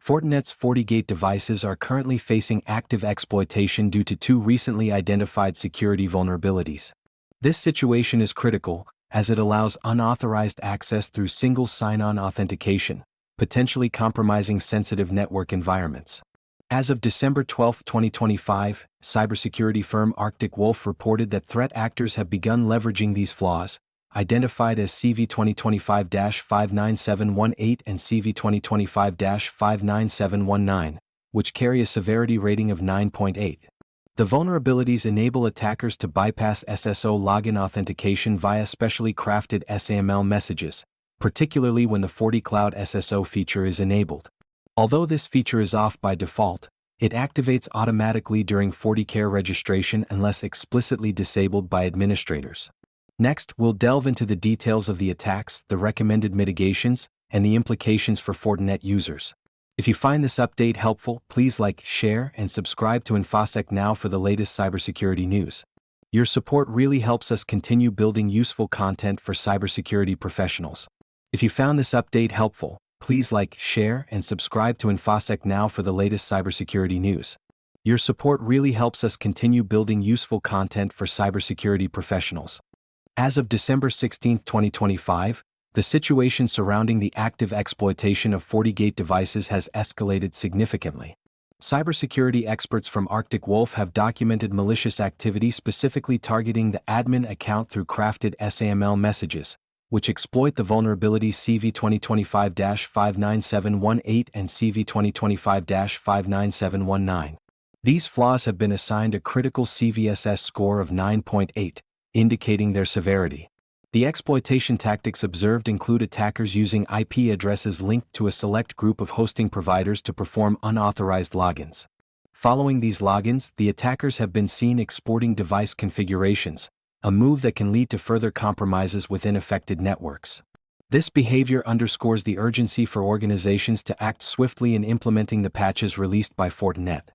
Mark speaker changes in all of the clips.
Speaker 1: Fortinet's FortiGate devices are currently facing active exploitation due to two recently identified security vulnerabilities. This situation is critical, as it allows unauthorized access through single sign-on authentication, potentially compromising sensitive network environments. As of December 12, 2025, cybersecurity firm Arctic Wolf reported that threat actors have begun leveraging these flaws, identified as CVE-2025-59718 and CVE-2025-59719, which carry a severity rating of 9.8. The vulnerabilities enable attackers to bypass SSO login authentication via specially crafted SAML messages, particularly when the FortiCloud SSO feature is enabled. Although this feature is off by default, it activates automatically during FortiCare registration unless explicitly disabled by administrators. Next, we'll delve into the details of the attacks, the recommended mitigations, and the implications for Fortinet users. If you find this update helpful, please like, share, and subscribe to InfoSec Now for the latest cybersecurity news. Your support really helps us continue building useful content for cybersecurity professionals. If you found this update helpful, please like, share, and subscribe to InfoSec Now for the latest cybersecurity news. Your support really helps us continue building useful content for cybersecurity professionals. As of December 16, 2025, the situation surrounding the active exploitation of FortiGate devices has escalated significantly. Cybersecurity experts from Arctic Wolf have documented malicious activity specifically targeting the admin account through crafted SAML messages, which exploit the vulnerabilities CVE-2025-59718 and CVE-2025-59719. These flaws have been assigned a critical CVSS score of 9.8, indicating their severity. The exploitation tactics observed include attackers using IP addresses linked to a select group of hosting providers to perform unauthorized logins. Following these logins, the attackers have been seen exporting device configurations, a move that can lead to further compromises within affected networks. This behavior underscores the urgency for organizations to act swiftly in implementing the patches released by Fortinet.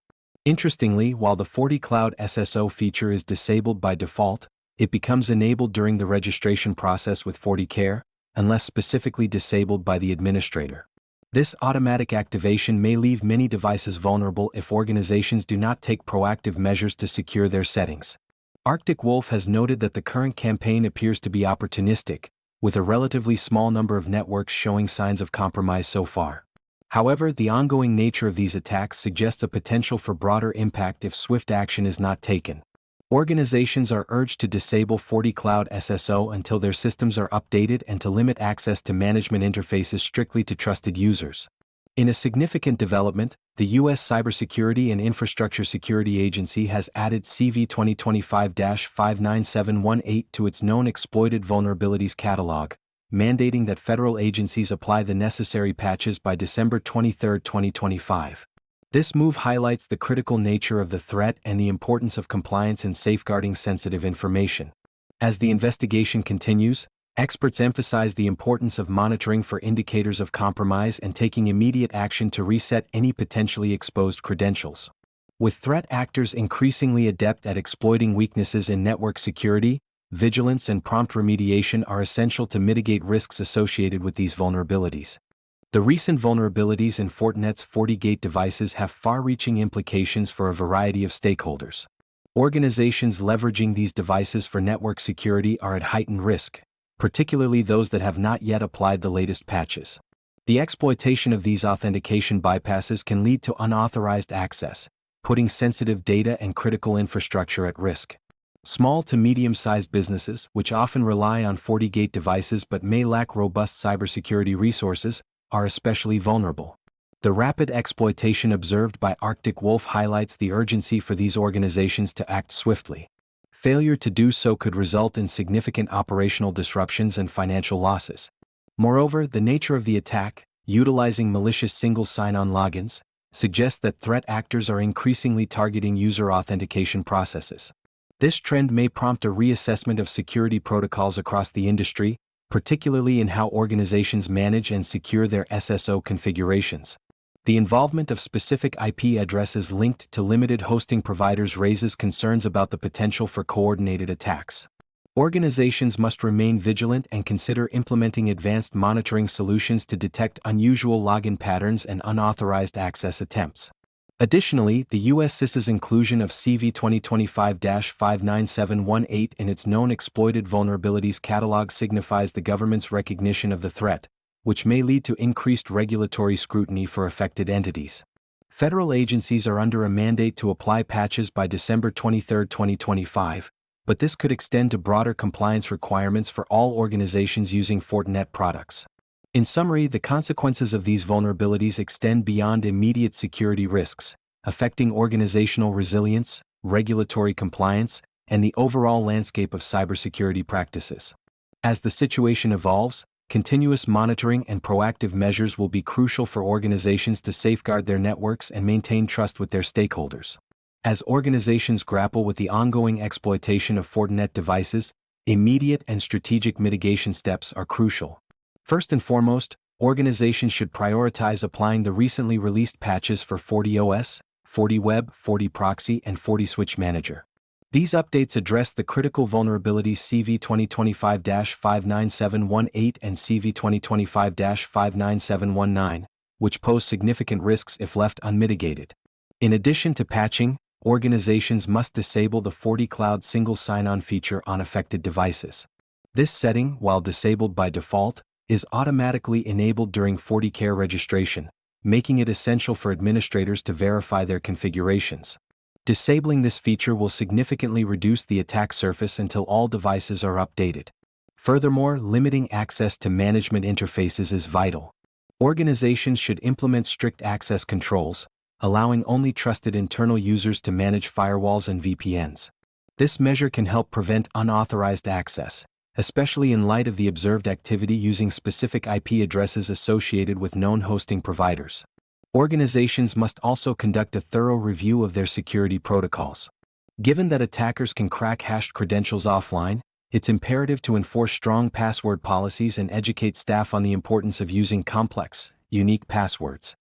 Speaker 1: Interestingly, while the FortiCloud SSO feature is disabled by default, it becomes enabled during the registration process with FortiCare, unless specifically disabled by the administrator. This automatic activation may leave many devices vulnerable if organizations do not take proactive measures to secure their settings. Arctic Wolf has noted that the current campaign appears to be opportunistic, with a relatively small number of networks showing signs of compromise so far. However, the ongoing nature of these attacks suggests a potential for broader impact if swift action is not taken. Organizations are urged to disable FortiCloud SSO until their systems are updated and to limit access to management interfaces strictly to trusted users. In a significant development, the U.S. Cybersecurity and Infrastructure Security Agency has added CVE-2025-59718 to its known exploited vulnerabilities catalog, mandating that federal agencies apply the necessary patches by December 23, 2025. This move highlights the critical nature of the threat and the importance of compliance in safeguarding sensitive information. As the investigation continues, experts emphasize the importance of monitoring for indicators of compromise and taking immediate action to reset any potentially exposed credentials. With threat actors increasingly adept at exploiting weaknesses in network security, vigilance and prompt remediation are essential to mitigate risks associated with these vulnerabilities. The recent vulnerabilities in Fortinet's FortiGate devices have far-reaching implications for a variety of stakeholders. Organizations leveraging these devices for network security are at heightened risk, particularly those that have not yet applied the latest patches. The exploitation of these authentication bypasses can lead to unauthorized access, putting sensitive data and critical infrastructure at risk. Small to medium-sized businesses, which often rely on FortiGate devices but may lack robust cybersecurity resources, are especially vulnerable. The rapid exploitation observed by Arctic Wolf highlights the urgency for these organizations to act swiftly. Failure to do so could result in significant operational disruptions and financial losses. Moreover, the nature of the attack, utilizing malicious single sign-on logins, suggests that threat actors are increasingly targeting user authentication processes. This trend may prompt a reassessment of security protocols across the industry, particularly in how organizations manage and secure their SSO configurations. The involvement of specific IP addresses linked to limited hosting providers raises concerns about the potential for coordinated attacks. Organizations must remain vigilant and consider implementing advanced monitoring solutions to detect unusual login patterns and unauthorized access attempts. Additionally, the U.S. CISA's inclusion of CVE-2025-59718 in its known exploited vulnerabilities catalog signifies the government's recognition of the threat, which may lead to increased regulatory scrutiny for affected entities. Federal agencies are under a mandate to apply patches by December 23, 2025, but this could extend to broader compliance requirements for all organizations using Fortinet products. In summary, the consequences of these vulnerabilities extend beyond immediate security risks, affecting organizational resilience, regulatory compliance, and the overall landscape of cybersecurity practices. As the situation evolves, continuous monitoring and proactive measures will be crucial for organizations to safeguard their networks and maintain trust with their stakeholders. As organizations grapple with the ongoing exploitation of Fortinet devices, immediate and strategic mitigation steps are crucial. First and foremost, organizations should prioritize applying the recently released patches for FortiOS, FortiWeb, FortiProxy, and FortiSwitch Manager. These updates address the critical vulnerabilities CVE-2025-59718 and CVE-2025-59719, which pose significant risks if left unmitigated. In addition to patching, organizations must disable the FortiCloud single sign-on feature on affected devices. This setting, while disabled by default, is automatically enabled during FortiCare registration, making it essential for administrators to verify their configurations. Disabling this feature will significantly reduce the attack surface until all devices are updated. Furthermore, limiting access to management interfaces is vital. Organizations should implement strict access controls, allowing only trusted internal users to manage firewalls and VPNs. This measure can help prevent unauthorized access, especially in light of the observed activity using specific IP addresses associated with known hosting providers. Organizations must also conduct a thorough review of their security protocols. Given that attackers can crack hashed credentials offline, it's imperative to enforce strong password policies and educate staff on the importance of using complex, unique passwords.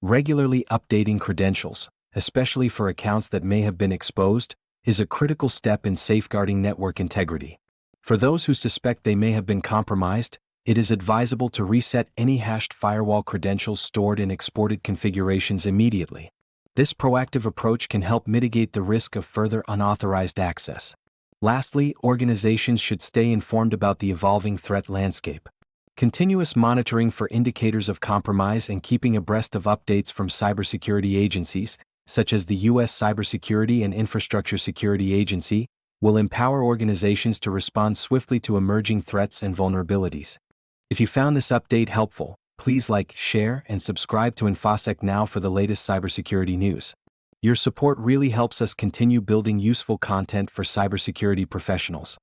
Speaker 1: Regularly updating credentials, especially for accounts that may have been exposed, is a critical step in safeguarding network integrity. For those who suspect they may have been compromised, it is advisable to reset any hashed firewall credentials stored in exported configurations immediately. This proactive approach can help mitigate the risk of further unauthorized access. Lastly, organizations should stay informed about the evolving threat landscape. Continuous monitoring for indicators of compromise and keeping abreast of updates from cybersecurity agencies, such as the U.S. Cybersecurity and Infrastructure Security Agency, will empower organizations to respond swiftly to emerging threats and vulnerabilities. If you found this update helpful, please like, share, and subscribe to InfoSec Now for the latest cybersecurity news. Your support really helps us continue building useful content for cybersecurity professionals.